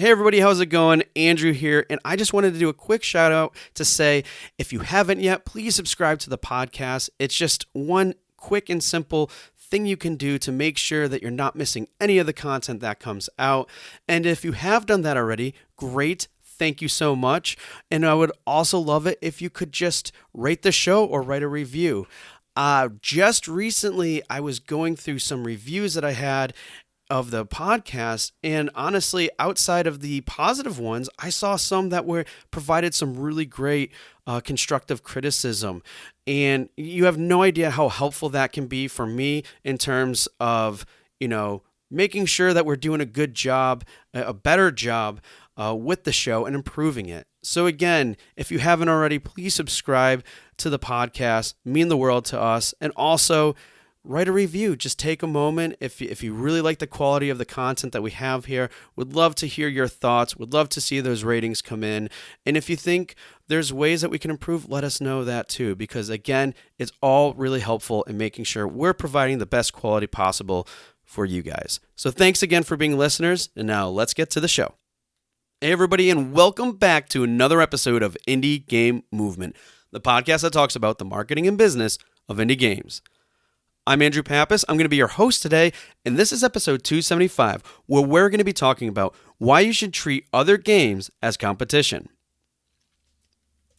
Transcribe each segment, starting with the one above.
Hey everybody, how's it going? Andrew here, and I just wanted to do a quick shout out to say if you haven't yet, please subscribe to the podcast. It's just one quick and simple thing you can do to make sure that you're not missing any of the content that comes out. And if you have done that already, great. Thank you so much. And I would also love it if you could just rate the show or write a review. Just recently, I was going through some reviews that I had of the podcast, and honestly, outside of the positive ones, I saw some that were provided some really great constructive criticism, and you have no idea how helpful that can be for me in terms of making sure that we're doing a good job, a better job with the show and improving it. So again, if you haven't already, please subscribe to the podcast. Mean the world to us. And also write a review. Just take a moment. If you really like the quality of the content that we have here, would love to hear your thoughts. Would love to see those ratings come in. And if you think there's ways that we can improve, let us know that too. Because again, it's all really helpful in making sure we're providing the best quality possible for you guys. So thanks again for being listeners. And now let's get to the show. Hey everybody, and welcome back to another episode of Indie Game Movement, the podcast that talks about the marketing and business of indie games. I'm Andrew Pappas. I'm going to be your host today, and this is episode 275, where we're going to be talking about why you should treat other games as competition.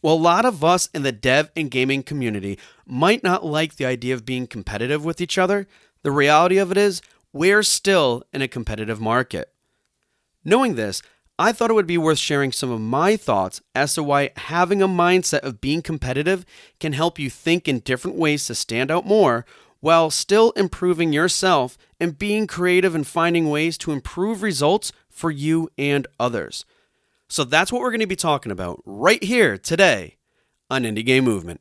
Well, a lot of us in the dev and gaming community might not like the idea of being competitive with each other. The reality of it is, we're still in a competitive market. Knowing this, I thought it would be worth sharing some of my thoughts as to why having a mindset of being competitive can help you think in different ways to stand out more while still improving yourself and being creative and finding ways to improve results for you and others. So that's what we're going to be talking about right here today on Indie Game Movement.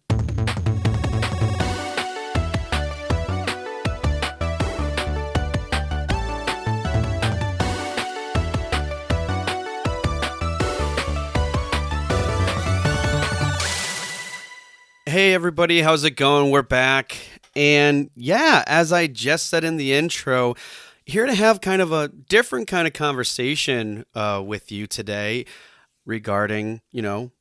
Hey everybody, how's it going? We're back. And yeah, as I just said in the intro, here to have kind of a different kind of conversation with you today regarding,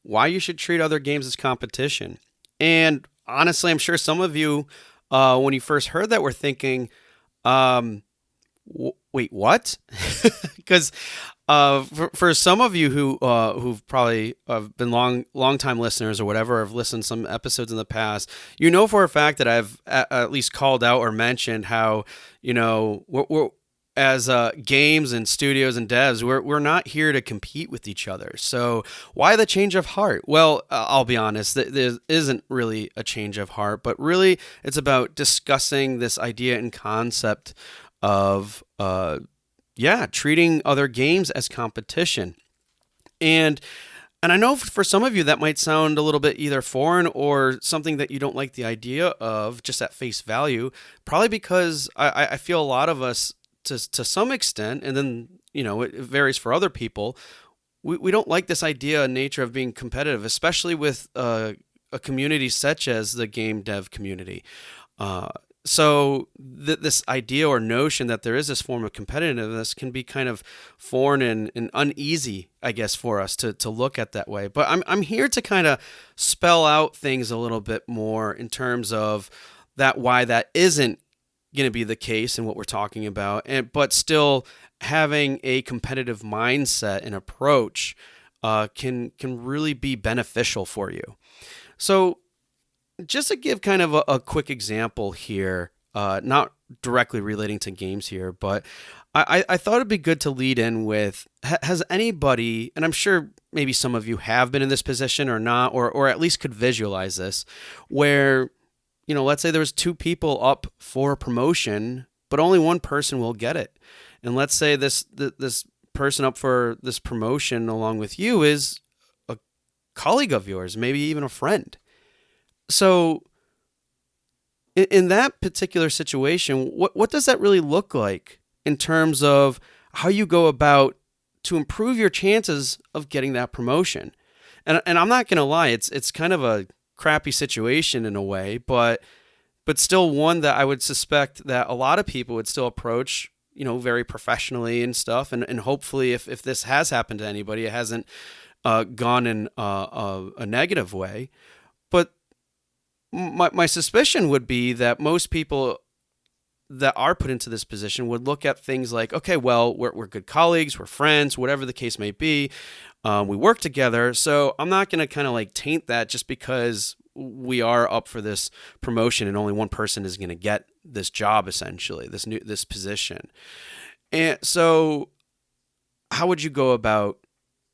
why you should treat other games as competition. And honestly, I'm sure some of you, when you first heard that, were thinking, wait, what? Because for some of you who've probably been long time listeners or whatever, have listened to some episodes in the past, for a fact that I've at least called out or mentioned how we're as games and studios and devs, we're not here to compete with each other. So why the change of heart? Well, I'll be honest, there isn't really a change of heart, but really it's about discussing this idea and concept of treating other games as competition. And I know for some of you that might sound a little bit either foreign or something that you don't like the idea of just at face value, probably because I feel a lot of us to some extent, and then, it varies for other people, we don't like this idea and nature of being competitive, especially with a community such as the game dev community. So this idea or notion that there is this form of competitiveness can be kind of foreign and uneasy, I guess, for us to look at that way. But I'm here to kind of spell out things a little bit more in terms of why that isn't going to be the case and what we're talking about, but still having a competitive mindset and approach can really be beneficial for you. So just to give kind of a quick example here, not directly relating to games here, but I thought it'd be good to lead in with, has anybody, and I'm sure maybe some of you have been in this position or not, or at least could visualize this, where, let's say there was two people up for a promotion, but only one person will get it. And let's say this person up for this promotion along with you is a colleague of yours, maybe even a friend. So in that particular situation, what does that really look like in terms of how you go about to improve your chances of getting that promotion? And I'm not going to lie, it's kind of a crappy situation in a way, but still one that I would suspect that a lot of people would still approach very professionally and stuff. And hopefully if this has happened to anybody, it hasn't gone in a negative way. But my suspicion would be that most people that are put into this position would look at things like, okay, well, we're good colleagues, we're friends, whatever the case may be. We work together. So I'm not going to kind of like taint that just because we are up for this promotion and only one person is going to get this job, essentially, this position. And so how would you go about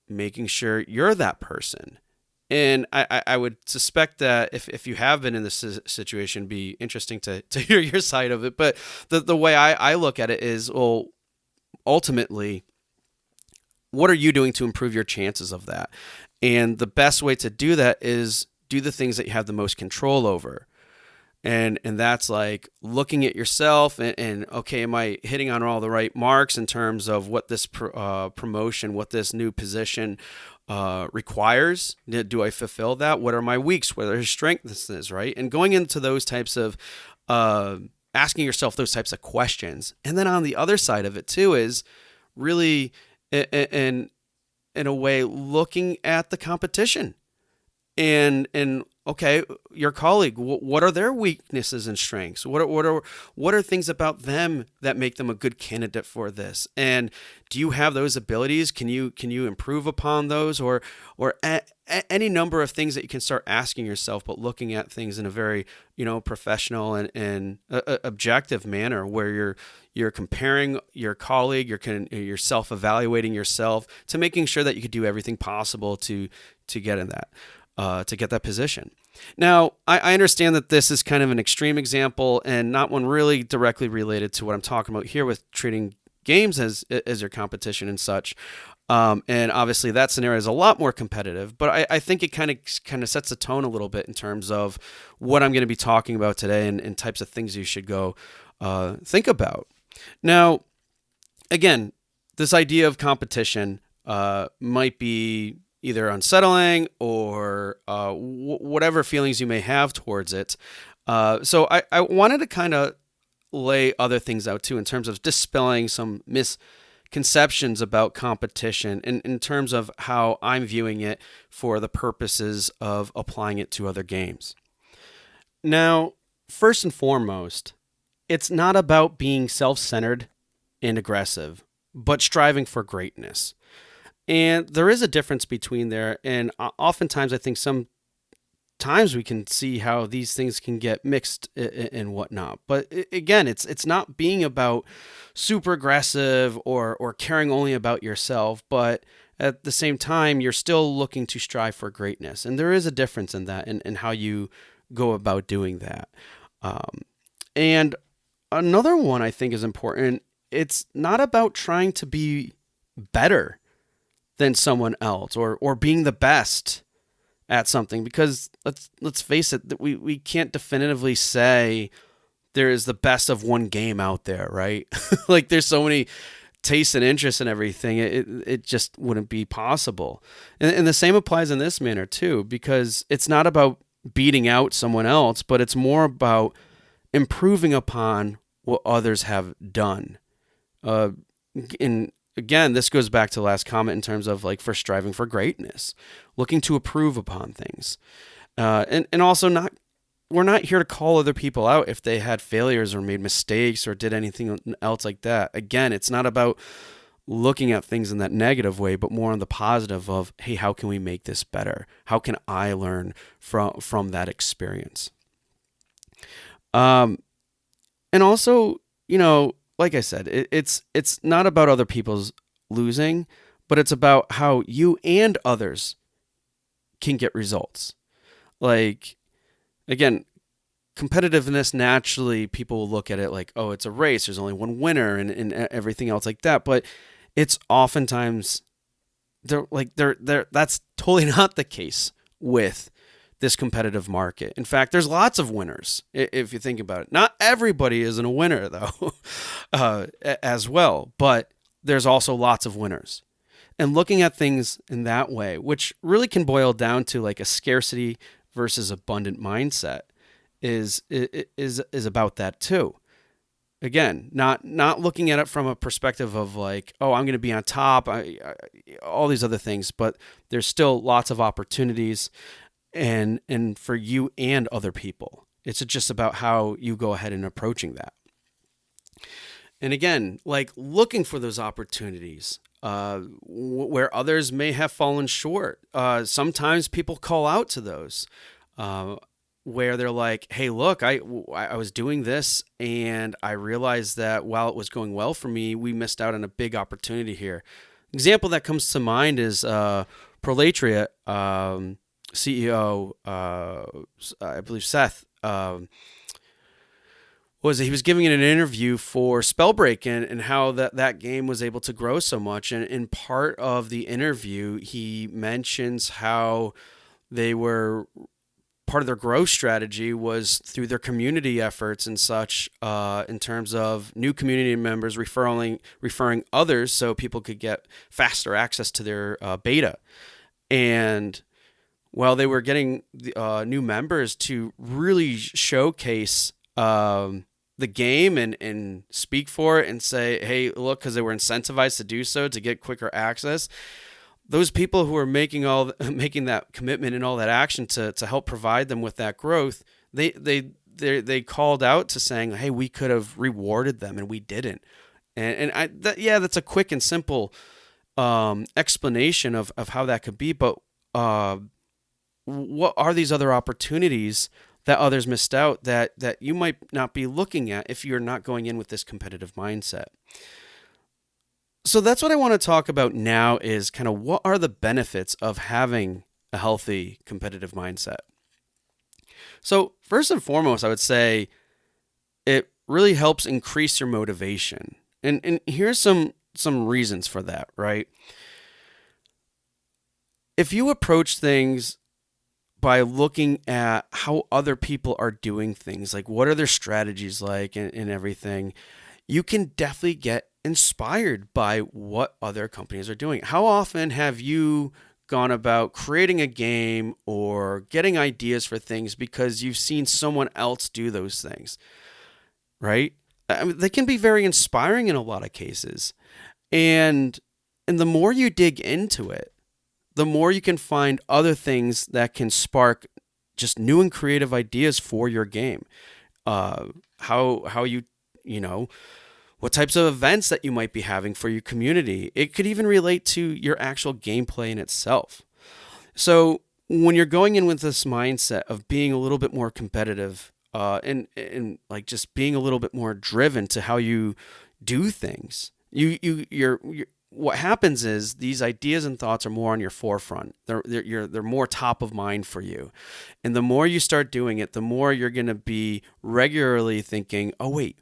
making sure you're that person? And I would suspect that if you have been in this situation, it'd be interesting to hear your side of it. But the way I look at it is, well, ultimately, what are you doing to improve your chances of that? And the best way to do that is do the things that you have the most control over. And that's like looking at yourself and okay, am I hitting on all the right marks in terms of what this promotion, what this new position requires? Do I fulfill that? What are my weaks? What are strengths is, right? And going into those types of asking yourself those types of questions. And then on the other side of it too is really in a way looking at the competition and okay, your colleague, what are their weaknesses and strengths? What are things about them that make them a good candidate for this? And do you have those abilities? Can you improve upon those, or any number of things that you can start asking yourself, but looking at things in a very professional and objective manner, where you're comparing your colleague, you're self-evaluating yourself to making sure that you could do everything possible to get in that. To get that position. Now, I understand that this is kind of an extreme example and not one really directly related to what I'm talking about here with treating games as your competition and such. And obviously that scenario is a lot more competitive, but I think it kind of sets the tone a little bit in terms of what I'm going to be talking about today and types of things you should go think about. Now, again, this idea of competition might be either unsettling or whatever feelings you may have towards it. So I wanted to kind of lay other things out too in terms of dispelling some misconceptions about competition and in terms of how I'm viewing it for the purposes of applying it to other games. Now, first and foremost, it's not about being self-centered and aggressive, but striving for greatness. And there is a difference between there. And oftentimes, I think sometimes we can see how these things can get mixed and whatnot. But again, it's not being about super aggressive or caring only about yourself. But at the same time, you're still looking to strive for greatness. And there is a difference in that and how you go about doing that. And another one I think is important. It's not about trying to be better than someone else or being the best at something, because let's face it, that we can't definitively say there is the best of one game out there, right? Like there's so many tastes and interests and everything, it just wouldn't be possible. And the same applies in this manner too, because it's not about beating out someone else, but it's more about improving upon what others have done. Again, this goes back to the last comment in terms of like for striving for greatness, looking to improve upon things. And also we're not here to call other people out if they had failures or made mistakes or did anything else like that. Again, it's not about looking at things in that negative way, but more on the positive of, hey, how can we make this better? How can I learn from that experience? And also, like I said, it's not about other people's losing, but it's about how you and others can get results. Like, again, competitiveness, naturally, people will look at it like, oh, it's a race. There's only one winner and everything else like that. But it's oftentimes, that's totally not the case with this competitive market. In fact, there's lots of winners if you think about it. Not everybody isn't a winner though, as well, but there's also lots of winners. And looking at things in that way, which really can boil down to like a scarcity versus abundant mindset, is about that too. Again, not looking at it from a perspective of like, oh, I'm going to be on top, all these other things, but there's still lots of opportunities, and for you and other people. It's just about how you go ahead and approaching that. And again, like looking for those opportunities where others may have fallen short. Sometimes people call out to those. Where they're like, hey, look, I was doing this and I realized that while it was going well for me, we missed out on a big opportunity here. Example that comes to mind is Prolatria CEO, I believe Seth, he was giving an interview for Spellbreak and how that game was able to grow so much. And in part of the interview, he mentions how they were part of their growth strategy was through their community efforts and such, in terms of new community members referring others so people could get faster access to their beta. And while they were getting new members to really showcase the game and speak for it and say, hey, look, because they were incentivized to do so to get quicker access, those people who are making that commitment and all that action to help provide them with that growth, they called out to saying, hey, we could have rewarded them and we didn't. That's a quick and simple explanation of how that could be. But what are these other opportunities that others missed out that you might not be looking at if you're not going in with this competitive mindset? So that's what I want to talk about now is kind of what are the benefits of having a healthy competitive mindset. So first and foremost, I would say it really helps increase your motivation. And here's some reasons for that, right? If you approach things by looking at how other people are doing things, like what are their strategies like and everything, you can definitely get inspired by what other companies are doing. How often have you gone about creating a game or getting ideas for things because you've seen someone else do those things, right? I mean, they can be very inspiring in a lot of cases. And the more you dig into it, the more you can find other things that can spark just new and creative ideas for your game. How you know, what types of events that you might be having for your community. It could even relate to your actual gameplay in itself. So when you're going in with this mindset of being a little bit more competitive, and like just being a little bit more driven to how you do things, you're what happens is these ideas and thoughts are more on your forefront. They're more top of mind for you. And the more you start doing it, the more you're going to be regularly thinking, oh, wait,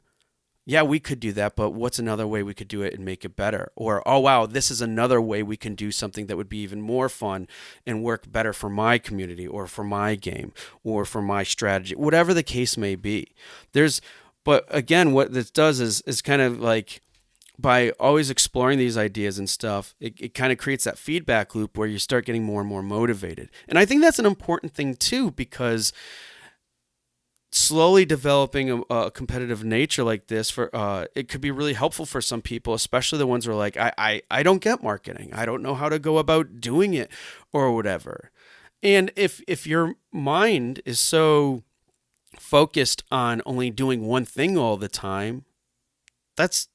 yeah, we could do that, but what's another way we could do it and make it better? Or, oh, wow, this is another way we can do something that would be even more fun and work better for my community or for my game or for my strategy, whatever the case may be. But again, what this does is kind of like, by always exploring these ideas and stuff, it kind of creates that feedback loop where you start getting more and more motivated. And I think that's an important thing too, because slowly developing a competitive nature like this it could be really helpful for some people, especially the ones who are like, I don't get marketing. I don't know how to go about doing it or whatever. And if your mind is so focused on only doing one thing all the time, that's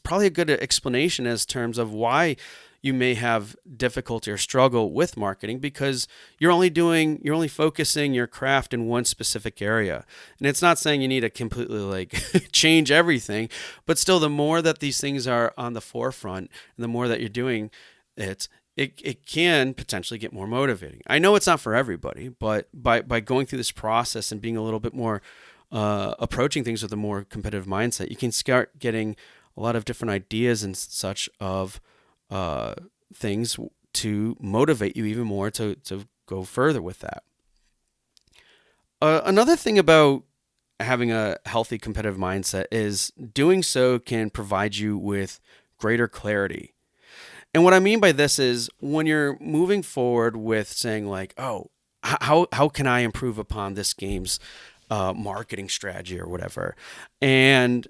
probably a good explanation as terms of why you may have difficulty or struggle with marketing, because you're only focusing your craft in one specific area. And it's not saying you need to completely like change everything, but still, the more that these things are on the forefront and the more that you're doing it can potentially get more motivating. I know it's not for everybody, but by going through this process and being a little bit more approaching things with a more competitive mindset, you can start getting a lot of different ideas and such of things to motivate you even more to go further with that. Another thing about having a healthy competitive mindset is doing so can provide you with greater clarity. And what I mean by this is when you're moving forward with saying like, oh, how can I improve upon this game's marketing strategy or whatever? And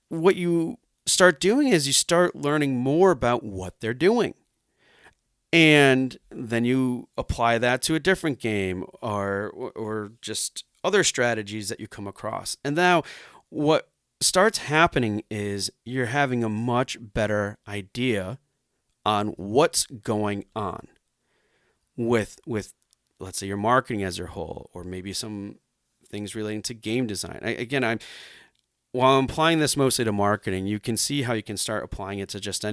what you start doing is you start learning more about what they're doing. And then you apply that to a different game or just other strategies that you come across. And now what starts happening is you're having a much better idea on what's going on with let's say your marketing as a whole, or maybe some things relating to game design. While I'm applying this mostly to marketing, you can see how you can start applying it to just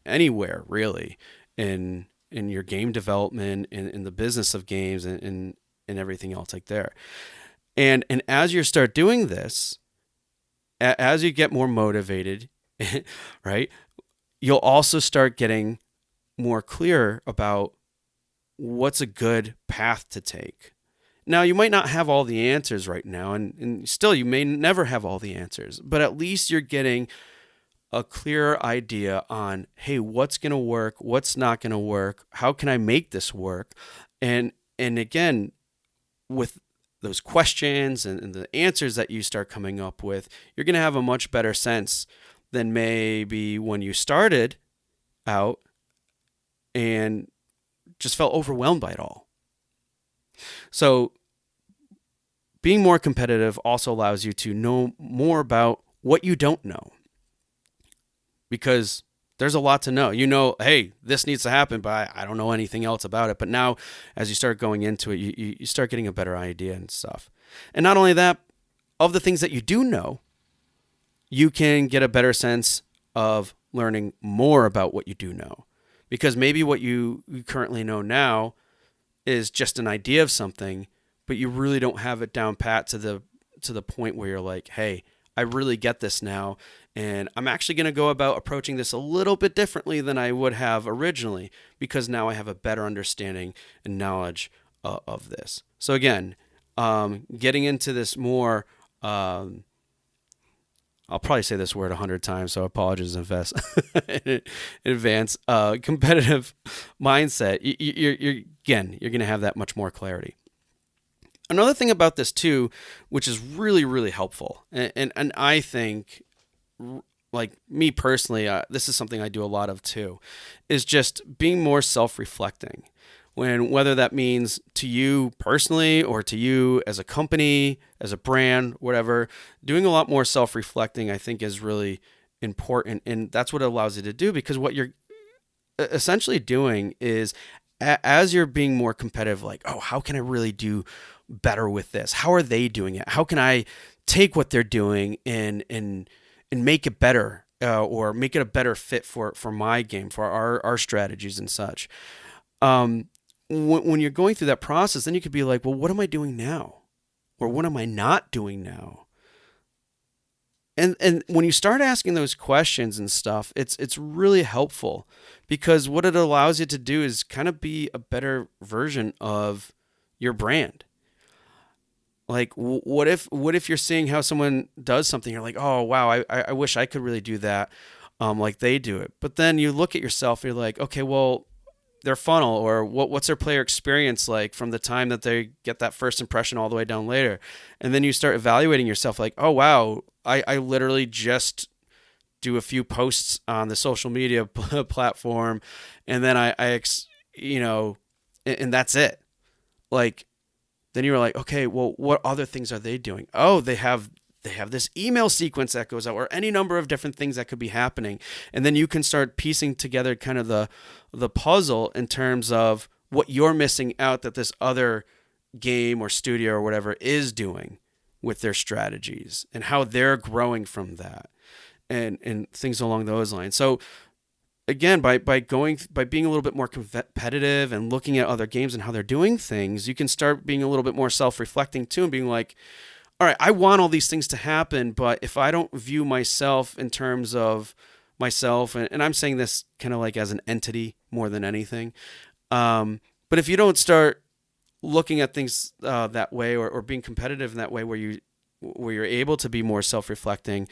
anywhere really in your game development, in the business of games, and everything else like there. And as you start doing this, as you get more motivated, right, you'll also start getting more clear about what's a good path to take. Now, you might not have all the answers right now, and still you may never have all the answers, but at least you're getting a clearer idea on, hey, what's going to work, what's not going to work, how can I make this work? And again, with those questions and the answers that you start coming up with, you're going to have a much better sense than maybe when you started out and just felt overwhelmed by it all. So being more competitive also allows you to know more about what you don't know, because there's a lot to know. You know, hey, this needs to happen, but I don't know anything else about it. But now, as you start going into it, you start getting a better idea and stuff. And not only that, of the things that you do know, you can get a better sense of learning more about what you do know. Because maybe what you currently know now is just an idea of something, but you really don't have it down pat to the point where you're like, hey, I really get this now, and I'm actually going to go about approaching this a little bit differently than I would have originally, because now I have a better understanding and knowledge of this. So again, getting into this more, I'll probably say this word 100 times, so apologies in advance. Competitive mindset. You're going to have that much more clarity. Another thing about this too, which is really, really helpful, and I think, like me personally, this is something I do a lot of too, is just being more self-reflecting. Whether that means to you personally or to you as a company, as a brand, whatever, doing a lot more self-reflecting, I think, is really important, and that's what it allows you to do, because what you're essentially doing is, as you're being more competitive, like, oh, how can I really do better with this? How are they doing it? How can I take what they're doing and make it better, or make it a better fit for my game, for our strategies and such. When you're going through that process, then you could be like, well, what am I doing now? Or what am I not doing now? And when you start asking those questions and stuff, it's really helpful, because what it allows you to do is kind of be a better version of your brand. Like, what if you're seeing how someone does something, you're like, oh wow, I wish I could really do that, like they do it. But then you look at yourself, and you're like, okay, well, their funnel, or what's their player experience like from the time that they get that first impression all the way down later, and then you start evaluating yourself, like, oh wow, I literally just do a few posts on the social media platform, and then and that's it. Like, then you're like, okay, well, what other things are they doing? Oh, they have this email sequence that goes out, or any number of different things that could be happening. And then you can start piecing together kind of the puzzle in terms of what you're missing out that this other game or studio or whatever is doing with their strategies, and how they're growing from that, and things along those lines. So again, by being a little bit more competitive and looking at other games and how they're doing things, you can start being a little bit more self-reflecting too, and being like, all right, I want all these things to happen, but if I don't view myself in terms of myself, and I'm saying this kind of like as an entity more than anything, but if you don't start looking at things that way, or being competitive in that way, where you're able to be more self-reflecting,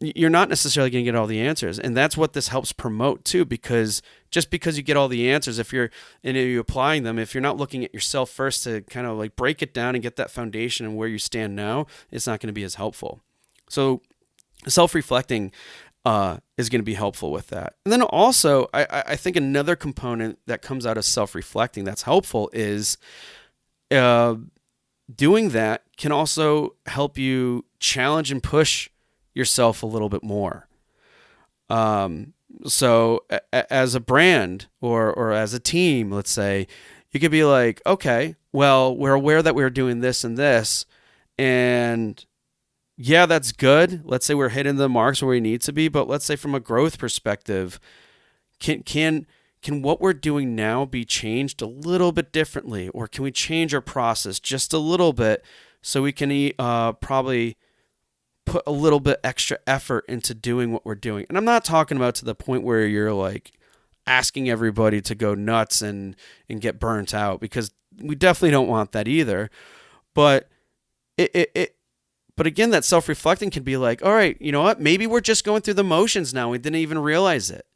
you're not necessarily going to get all the answers. And that's what this helps promote too, because just because you get all the answers, if you're applying them, if you're not looking at yourself first to kind of like break it down and get that foundation and where you stand now, it's not going to be as helpful. So self-reflecting is going to be helpful with that. And then also, I think another component that comes out of self-reflecting that's helpful is doing that can also help you challenge and push yourself a little bit more. So as a brand or as a team, let's say, you could be like, okay, well, we're aware that we're doing this and this, and yeah, that's good. Let's say we're hitting the marks where we need to be, but let's say from a growth perspective, can what we're doing now be changed a little bit differently, or can we change our process just a little bit so we can probably put a little bit extra effort into doing what we're doing? And I'm not talking about to the point where you're like asking everybody to go nuts and get burnt out, because we definitely don't want that either. But but again, that self-reflecting can be like, all right, you know what? Maybe we're just going through the motions now. We didn't even realize it.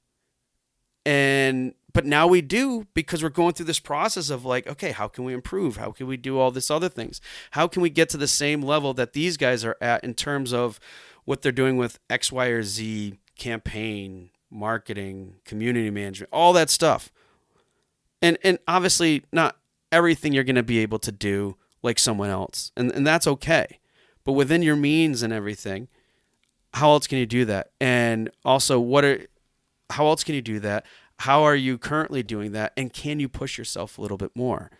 But now we do, because we're going through this process of like, okay, how can we improve? How can we do all this other things? How can we get to the same level that these guys are at in terms of what they're doing with X, Y, or Z campaign, marketing, community management, all that stuff. And obviously not everything you're going to be able to do like someone else. And that's okay. But within your means and everything, how else can you do that? And also, how else can you do that? How are you currently doing that? And can you push yourself a little bit more?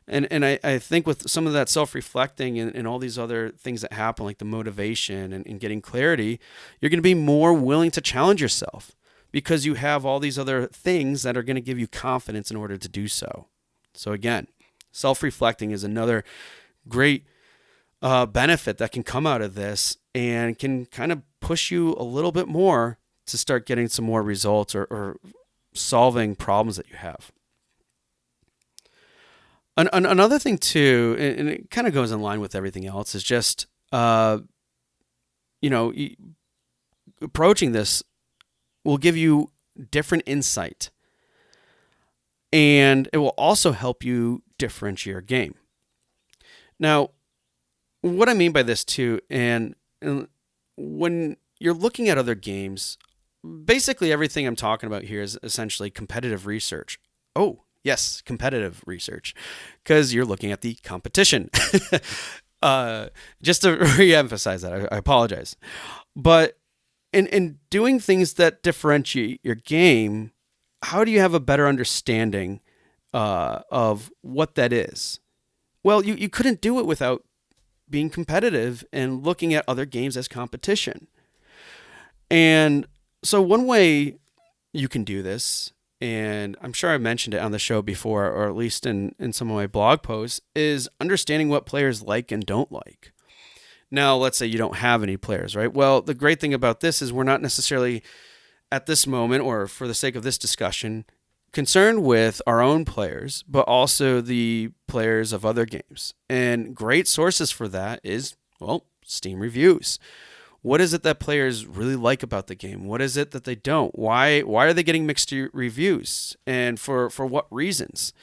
And I think with some of that self-reflecting and all these other things that happen, like the motivation and getting clarity, you're going to be more willing to challenge yourself because you have all these other things that are going to give you confidence in order to do so. So again, self-reflecting is another great benefit that can come out of this and can kind of push you a little bit more to start getting some more results or solving problems that you have. Another thing too, and it kind of goes in line with everything else, is just, approaching this will give you different insight, and it will also help you differentiate your game. Now, what I mean by this too, and when you're looking at other games, basically everything I'm talking about here is essentially competitive research. Oh, yes, competitive research, because you're looking at the competition. Just to reemphasize that, I apologize. But in doing things that differentiate your game, how do you have a better understanding of what that is? Well, you couldn't do it without being competitive and looking at other games as competition. And so one way you can do this, and I'm sure I mentioned it on the show before, or at least in some of my blog posts, is understanding what players like and don't like. Now, let's say you don't have any players, right? Well, the great thing about this is we're not necessarily at this moment, or for the sake of this discussion, concerned with our own players, but also the players of other games. And great sources for that is, well, Steam reviews. What is it that players really like about the game? What is it that they don't? Why are they getting mixed reviews? And for what reasons?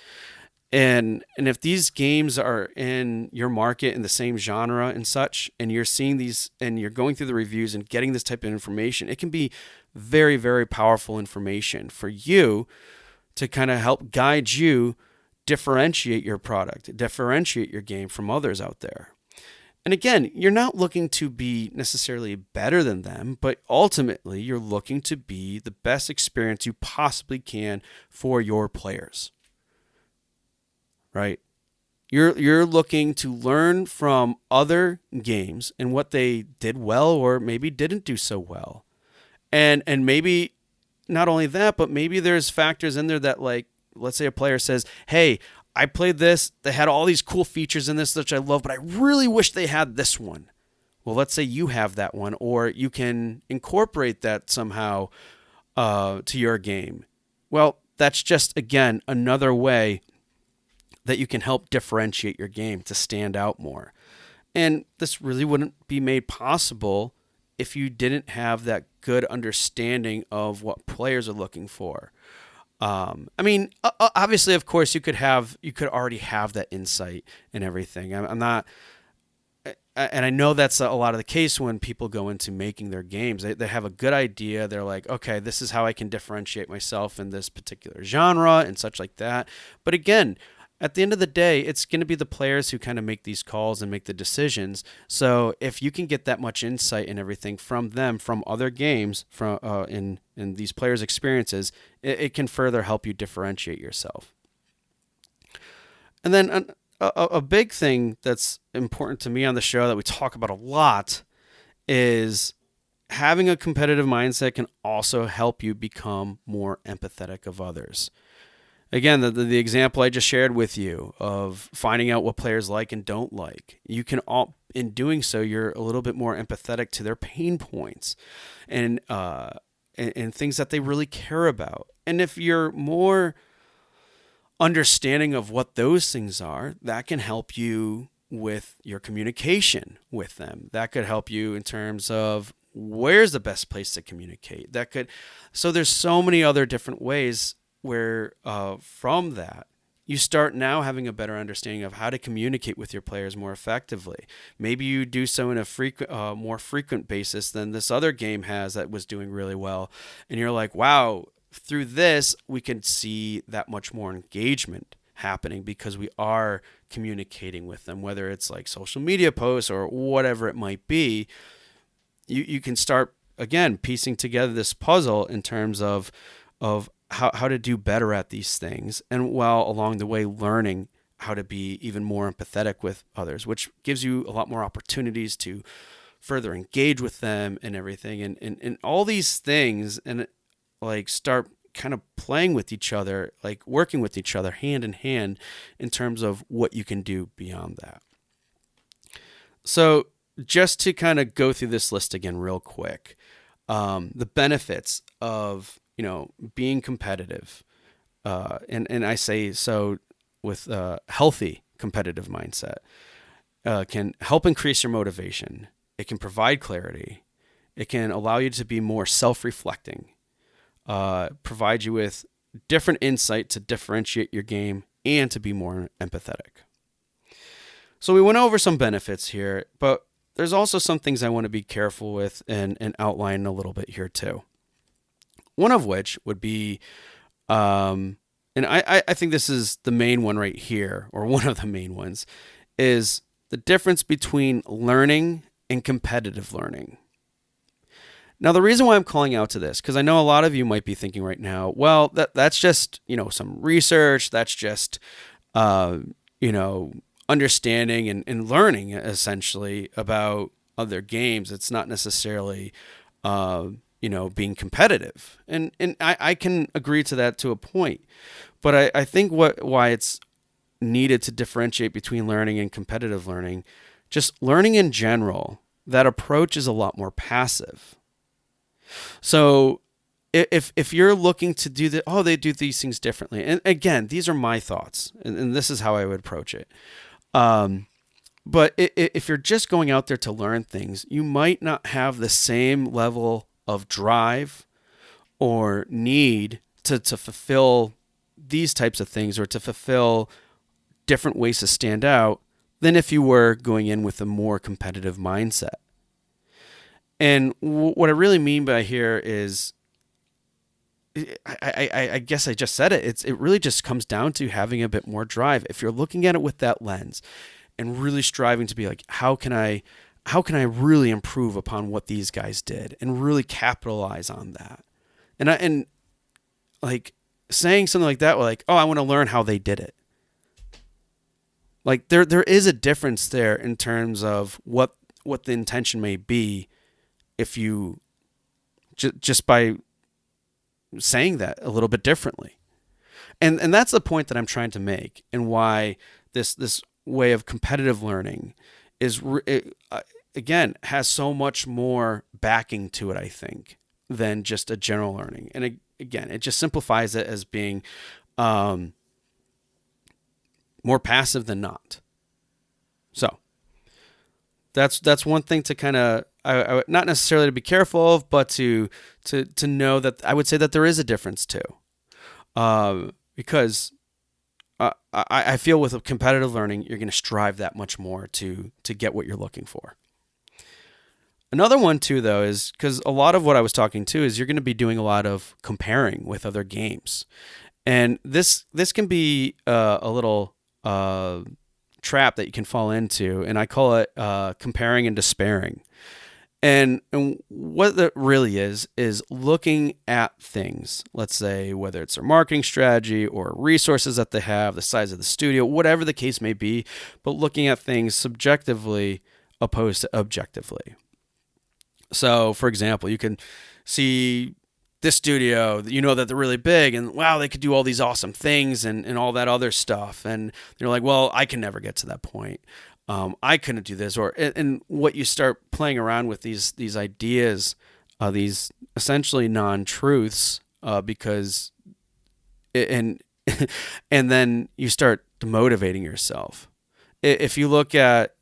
And if these games are in your market in the same genre and such, and you're seeing these and you're going through the reviews and getting this type of information, it can be very, very powerful information for you to kind of help guide you differentiate your product, differentiate your game from others out there. And again, you're not looking to be necessarily better than them, but ultimately you're looking to be the best experience you possibly can for your players. Right? You're looking to learn from other games and what they did well or maybe didn't do so well. And maybe not only that, but maybe there's factors in there that, like, let's say a player says, hey, I played this, they had all these cool features in this which I love, but I really wish they had this one. Well, let's say you have that one, or you can incorporate that somehow to your game. Well, that's just, again, another way that you can help differentiate your game to stand out more. And this really wouldn't be made possible if you didn't have that good understanding of what players are looking for. I mean, obviously, of course, you could already have that insight and everything. I and I know that's a lot of the case when people go into making their games. They have a good idea. They're like, okay, this is how I can differentiate myself in this particular genre and such like that. But again, at the end of the day, it's going to be the players who kind of make these calls and make the decisions. So if you can get that much insight and everything from them, from other games, from in these players' experiences, it can further help you differentiate yourself. And then a big thing that's important to me on the show that we talk about a lot is having a competitive mindset can also help you become more empathetic of others. Again, the example I just shared with you of finding out what players like and don't like, you can all, in doing so, you're a little bit more empathetic to their pain points and things that they really care about. And if you're more understanding of what those things are, that can help you with your communication with them. That could help you in terms of where's the best place to communicate. So there's so many other different ways where from that, you start now having a better understanding of how to communicate with your players more effectively. Maybe you do so in a more frequent basis than this other game has that was doing really well. And you're like, wow, through this, we can see that much more engagement happening because we are communicating with them, whether it's like social media posts or whatever it might be. You can start, again, piecing together this puzzle in terms of how to do better at these things, and while along the way learning how to be even more empathetic with others, which gives you a lot more opportunities to further engage with them and everything, and all these things, and like start kind of playing with each other, like working with each other hand in hand in terms of what you can do beyond that. So just to kind of go through this list again real quick, the benefits of being competitive, and I say so with a healthy competitive mindset, can help increase your motivation. It can provide clarity. It can allow you to be more self-reflecting, provide you with different insight to differentiate your game and to be more empathetic. So we went over some benefits here, but there's also some things I want to be careful with and outline a little bit here too. One of which would be, and I think this is the main one right here, or one of the main ones, is the difference between learning and competitive learning. Now, the reason why I'm calling out to this, because I know a lot of you might be thinking right now, well, that's just, some research, that's just, understanding and learning essentially about other games. It's not necessarily, being competitive. And I can agree to that to a point. But I think why it's needed to differentiate between learning and competitive learning, just learning in general, that approach is a lot more passive. So if you're looking to do they do these things differently. And again, these are my thoughts, and this is how I would approach it. But if you're just going out there to learn things, you might not have the same level of drive or need to fulfill these types of things, or to fulfill different ways to stand out, than if you were going in with a more competitive mindset. And what I really mean by here is, I guess I just said it. It really just comes down to having a bit more drive. If you're looking at it with that lens and really striving to be like, how can I really improve upon what these guys did and really capitalize on that? And like saying something like that, like, oh, I want to learn how they did it. Like there is a difference there in terms of what the intention may be if you just by saying that a little bit differently. And that's the point that I'm trying to make, and why this way of competitive learning is again has so much more backing to it, I think, than just a general learning. And again, it just simplifies it as being more passive than not. So that's one thing to kind of I not necessarily to be careful of, but to know that I would say that there is a difference too, because I feel with competitive learning, you're going to strive that much more to get what you're looking for. Another one too, though, is because a lot of what I was talking to is you're going to be doing a lot of comparing with other games, and this can be a little trap that you can fall into, and I call it comparing and despairing. And what that really is looking at things, let's say whether it's their marketing strategy or resources that they have, the size of the studio, whatever the case may be, but looking at things subjectively opposed to objectively. So, for example, you can see this studio, you know that they're really big and wow, they could do all these awesome things and all that other stuff. And you're like, well, I can never get to that point. I couldn't do this. And what you start playing around with these ideas, these essentially non-truths, because and then you start demotivating yourself. If you look at,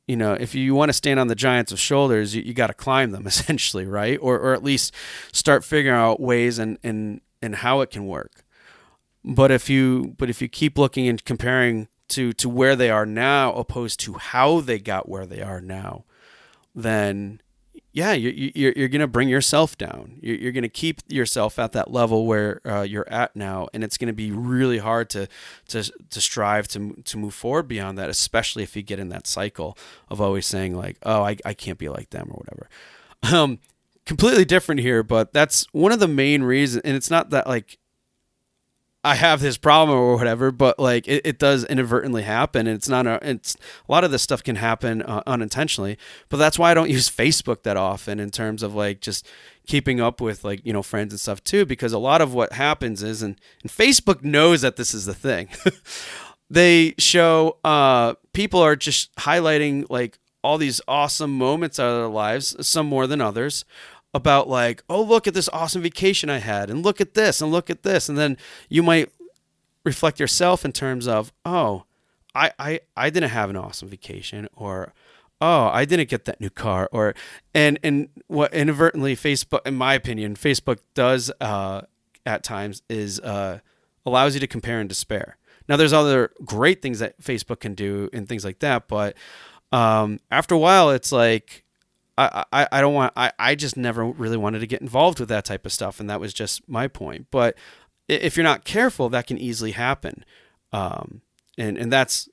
if you want to stand on the giants' shoulders, you got to climb them essentially, right? Or at least start figuring out ways and how it can work. But if you keep looking and comparing to where they are now opposed to how they got where they are now, then yeah, you're going to bring yourself down. You're going to keep yourself at that level where you're at now, and it's going to be really hard to strive to move forward beyond that, especially if you get in that cycle of always saying like, oh, I can't be like them or whatever. Completely different here, but that's one of the main reasons, and it's not that like I have this problem or whatever, but like it does inadvertently happen, and it's a lot of this stuff can happen unintentionally, but that's why I don't use Facebook that often in terms of like just keeping up with like, friends and stuff too, because a lot of what happens is, and Facebook knows that this is the thing. They show people are just highlighting like all these awesome moments out of their lives, some more than others, about like, oh, look at this awesome vacation I had, and look at this, and look at this. And then you might reflect yourself in terms of, oh, I didn't have an awesome vacation, or, oh, I didn't get that new car, or, and what inadvertently Facebook, in my opinion, Facebook does at times is allows you to compare and despair. Now there's other great things that Facebook can do and things like that, but after a while it's like, I just never really wanted to get involved with that type of stuff. And that was just my point. But if you're not careful, that can easily happen. And that's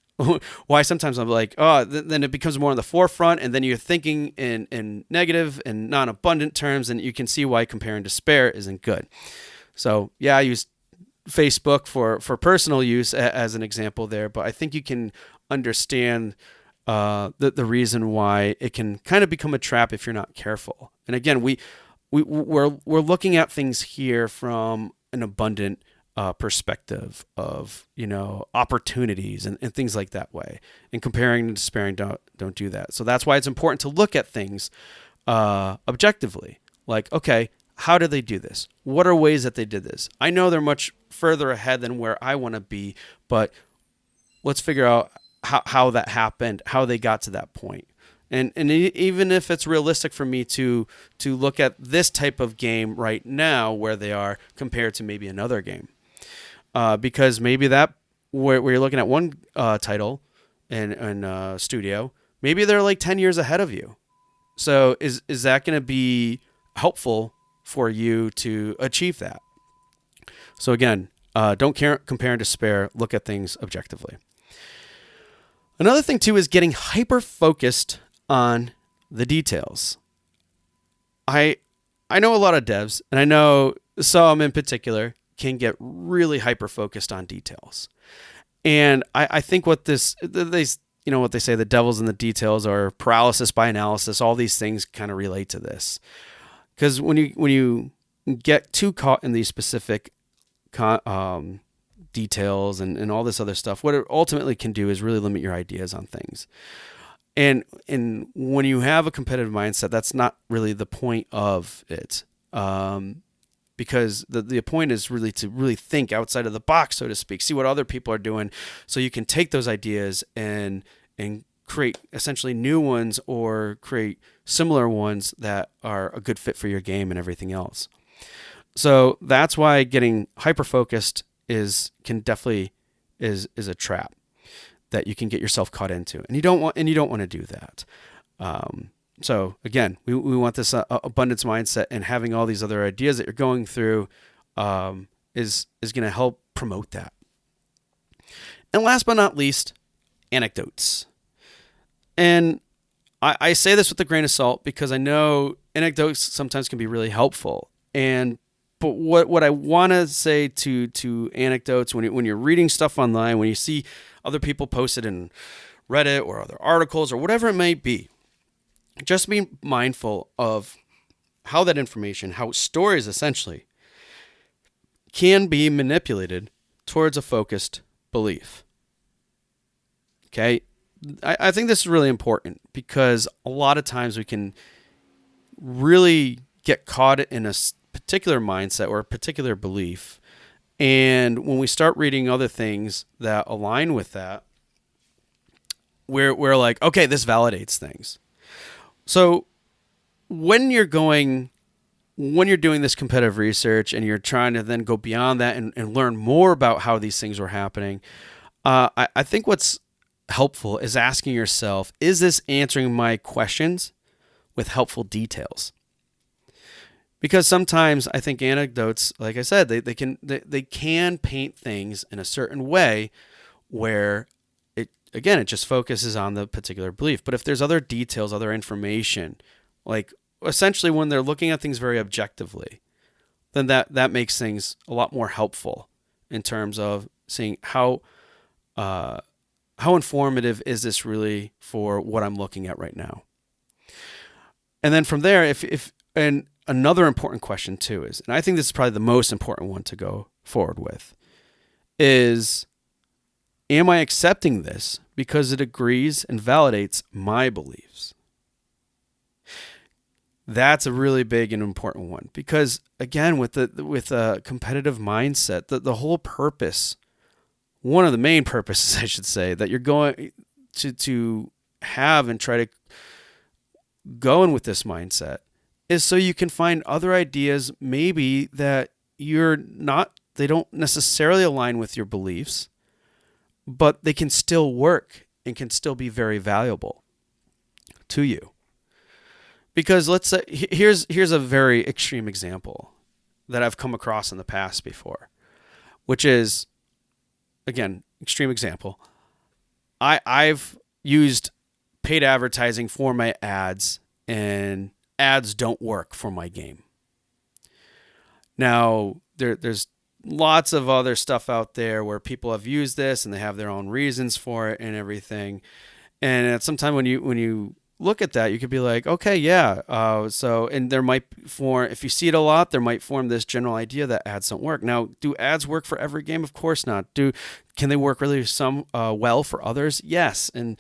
why sometimes I'm like, oh, then it becomes more on the forefront. And then you're thinking in negative and non-abundant terms. And you can see why compare and despair isn't good. So yeah, I use Facebook for personal use as an example there. But I think you can understand the reason why it can kind of become a trap if you're not careful. And again, we're looking at things here from an abundant perspective of opportunities and things like that way. And comparing and despairing don't do that. So that's why it's important to look at things objectively. Like, okay, how did they do this? What are ways that they did this? I know they're much further ahead than where I want to be, but let's figure out how that happened, how they got to that point. And even if it's realistic for me to look at this type of game right now where they are compared to maybe another game. Because maybe that where you're looking at one title and studio, maybe they're like 10 years ahead of you. So is that going to be helpful for you to achieve that? So again, don't compare and despair. Look at things objectively. Another thing too is getting hyper-focused on the details. I know a lot of devs, and I know some in particular can get really hyper-focused on details. And I think what they say, the devil's in the details, or paralysis by analysis, all these things kind of relate to this. Because when you get too caught in these specific details and all this other stuff, what it ultimately can do is really limit your ideas on things. And when you have a competitive mindset, that's not really the point of it. Because the point is really to really think outside of the box, so to speak, see what other people are doing, so you can take those ideas and create essentially new ones or create similar ones that are a good fit for your game and everything else. So that's why getting hyper-focused can definitely is a trap that you can get yourself caught into, and you don't want to do that. So again, we want this abundance mindset, and having all these other ideas that you're going through is going to help promote that. And last but not least, anecdotes. And I say this with a grain of salt because I know anecdotes sometimes can be really helpful. But what I want to say to anecdotes, when you're reading stuff online, when you see other people post it in Reddit or other articles or whatever it may be, just be mindful of how that information, how stories essentially, can be manipulated towards a focused belief. Okay? I think this is really important because a lot of times we can really get caught in a particular mindset or a particular belief. And when we start reading other things that align with that, we're like, okay, this validates things. So when you're doing this competitive research and you're trying to then go beyond that and learn more about how these things were happening, I think what's helpful is asking yourself, is this answering my questions with helpful details? Because sometimes I think anecdotes, like I said, they can paint things in a certain way where it just focuses on the particular belief. But if there's other details, other information, like essentially when they're looking at things very objectively, then that makes things a lot more helpful in terms of seeing how informative is this really for what I'm looking at right now. And then from there, and another important question too is, and I think this is probably the most important one to go forward with, is, am I accepting this because it agrees and validates my beliefs? That's a really big and important one because, again, with a competitive mindset, the whole purpose, one of the main purposes, I should say, that you're going to have and try to go in with this mindset is so you can find other ideas maybe that they don't necessarily align with your beliefs, but they can still work and can still be very valuable to you. Because let's say, here's a very extreme example that I've come across in the past before, which is, again, extreme example. I've used paid advertising for my ads, and ads don't work for my game. Now, there's lots of other stuff out there where people have used this and they have their own reasons for it and everything. And at some time when you look at that, you could be like, okay, yeah. And there might if you see it a lot, there might form this general idea that ads don't work. Now, do ads work for every game? Of course not. Can they work really well for others? Yes. And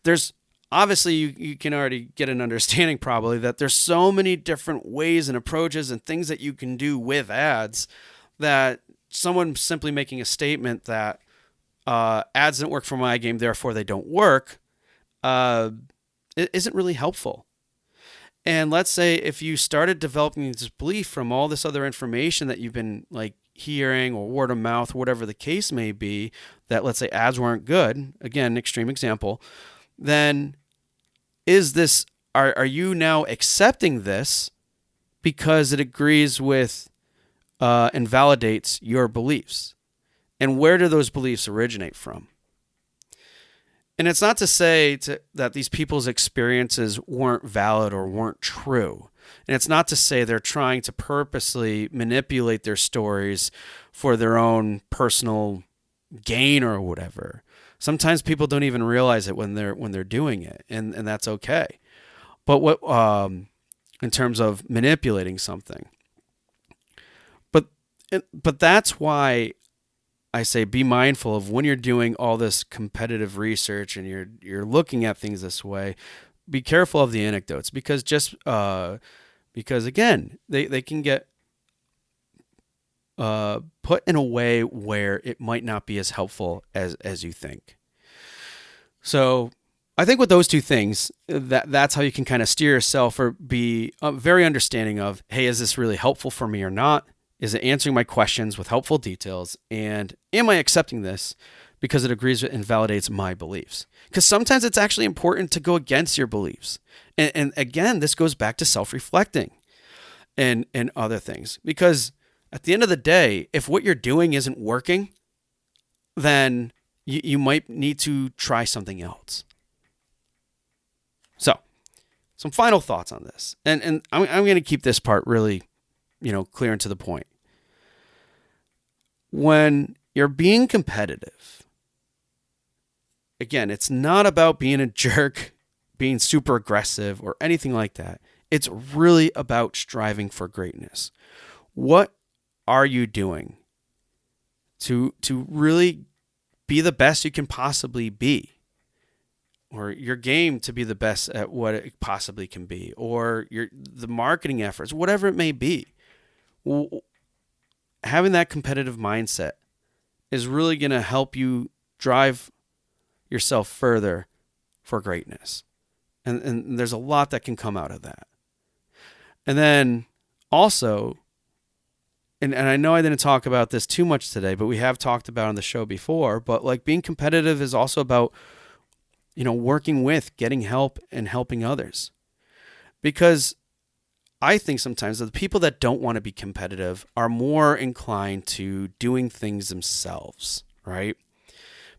there's obviously you can already get an understanding probably that there's so many different ways and approaches and things that you can do with ads that someone simply making a statement that ads don't work for my game, therefore they don't work, it isn't really helpful. And let's say if you started developing this belief from all this other information that you've been like hearing or word of mouth, whatever the case may be, that let's say ads weren't good, again, extreme example, then are you now accepting this because it agrees with and validates your beliefs? And where do those beliefs originate from? And it's not to say that these people's experiences weren't valid or weren't true. And it's not to say they're trying to purposely manipulate their stories for their own personal gain or whatever. Sometimes people don't even realize it when they're doing it, and that's okay. But what in terms of manipulating something. But that's why I say be mindful of when you're doing all this competitive research and you're looking at things this way. Be careful of the anecdotes because again they can get put in a way where it might not be as helpful as you think. So I think with those two things, that's how you can kind of steer yourself or be very understanding of, hey, is this really helpful for me or not? Is it answering my questions with helpful details? And am I accepting this because it agrees with and validates my beliefs. Because sometimes it's actually important to go against your beliefs. And again, this goes back to self-reflecting and other things. Because at the end of the day, if what you're doing isn't working, then you might need to try something else. So, some final thoughts on this. And I'm going to keep this part really, clear and to the point. When you're being competitive, again, it's not about being a jerk, being super aggressive, or anything like that. It's really about striving for greatness. What are you doing to really be the best you can possibly be? Or your game to be the best at what it possibly can be, or the marketing efforts, whatever it may be. Having that competitive mindset is really going to help you drive yourself further for greatness. And there's a lot that can come out of that. And then also, and I know I didn't talk about this too much today, but we have talked about it on the show before, but like being competitive is also about working with, getting help, and helping others. Because I think sometimes that the people that don't want to be competitive are more inclined to doing things themselves, right?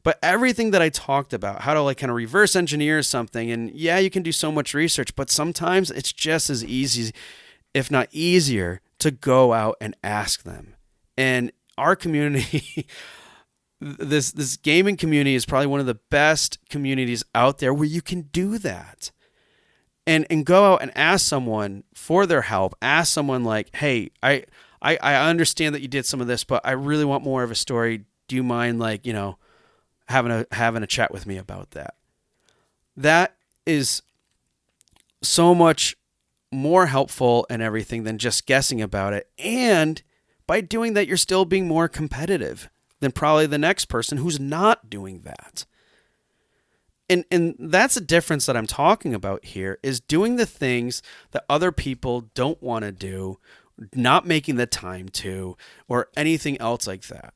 But everything that I talked about, how to kind of reverse engineer something, and yeah, you can do so much research, but sometimes it's just as easy, if not easier, to go out and ask them. And our community... This gaming community is probably one of the best communities out there where you can do that. And go out and ask someone for their help. Ask someone like, hey, I understand that you did some of this, but I really want more of a story. Do you mind having a chat with me about that? That is so much more helpful and everything than just guessing about it. And by doing that, you're still being more competitive than probably the next person who's not doing that. And that's a difference that I'm talking about here, is doing the things that other people don't want to do, not making the time to, or anything else like that.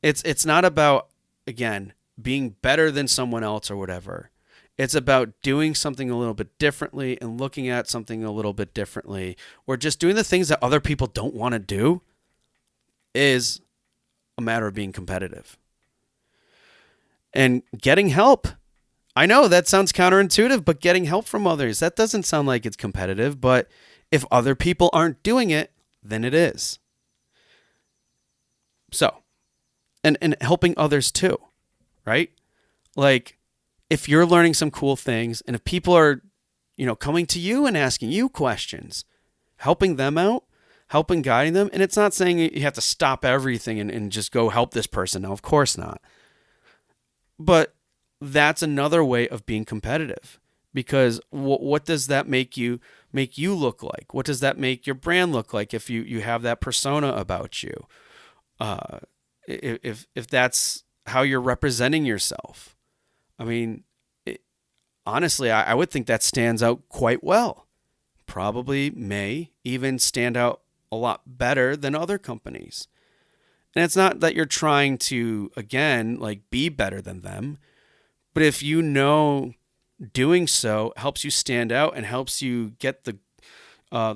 It's not about, again, being better than someone else or whatever. It's about doing something a little bit differently and looking at something a little bit differently, or just doing the things that other people don't want to do is a matter of being competitive. And getting help. I know that sounds counterintuitive, but getting help from others, that doesn't sound like it's competitive, but if other people aren't doing it, then it is. So, and helping others too, right? Like, if you're learning some cool things, and if people are, coming to you and asking you questions, helping them out, helping, guiding them. And it's not saying you have to stop everything and just go help this person. No, of course not. But that's another way of being competitive, because what does that make you look like? What does that make your brand look like if you have that persona about you? If that's how you're representing yourself. I mean, honestly, I would think that stands out quite well. Probably may even stand out a lot better than other companies. And it's not that you're trying to, again, be better than them, but if doing so helps you stand out and helps you get the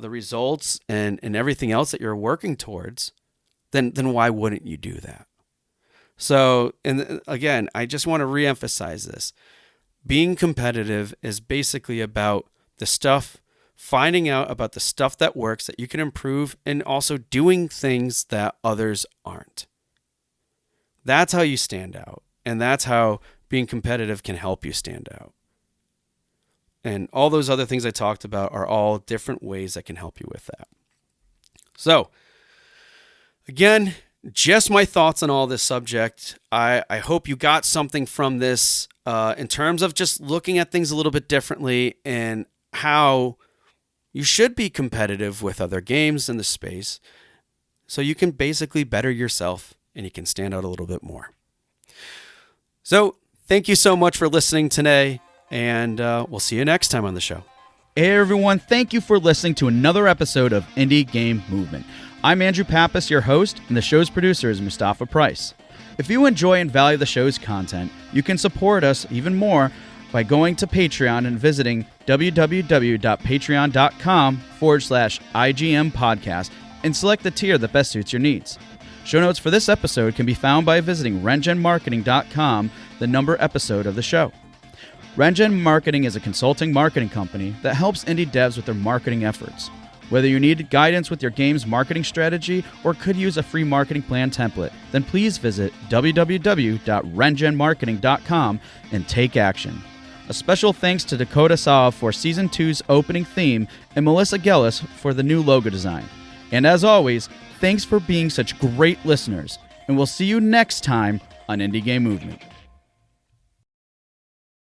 results and everything else that you're working towards, then why wouldn't you do that? So, and again, I just want to reemphasize this. Being competitive is basically about the stuff, finding out about the stuff that works that you can improve, and also doing things that others aren't. That's how you stand out. And that's how being competitive can help you stand out. And all those other things I talked about are all different ways that can help you with that. So, again, just my thoughts on all this subject. I hope you got something from this in terms of just looking at things a little bit differently and how you should be competitive with other games in the space so you can basically better yourself and you can stand out a little bit more. So thank you so much for listening today, and we'll see you next time on the show. Hey everyone, thank you for listening to another episode of Indie Game Movement. I'm Andrew Pappas, your host, and the show's producer is Mustafa Price. If you enjoy and value the show's content, you can support us even more by going to Patreon and visiting www.patreon.com/IGM podcast and select the tier that best suits your needs. Show notes for this episode can be found by visiting rengenmarketing.com, the number episode of the show. Rengen Marketing is a consulting marketing company that helps indie devs with their marketing efforts. Whether you need guidance with your game's marketing strategy or could use a free marketing plan template, then please visit www.rengenmarketing.com and take action. A special thanks to Dakota Saw for Season 2's opening theme and Melissa Gellis for the new logo design. And as always, thanks for being such great listeners, and we'll see you next time on Indie Game Movement.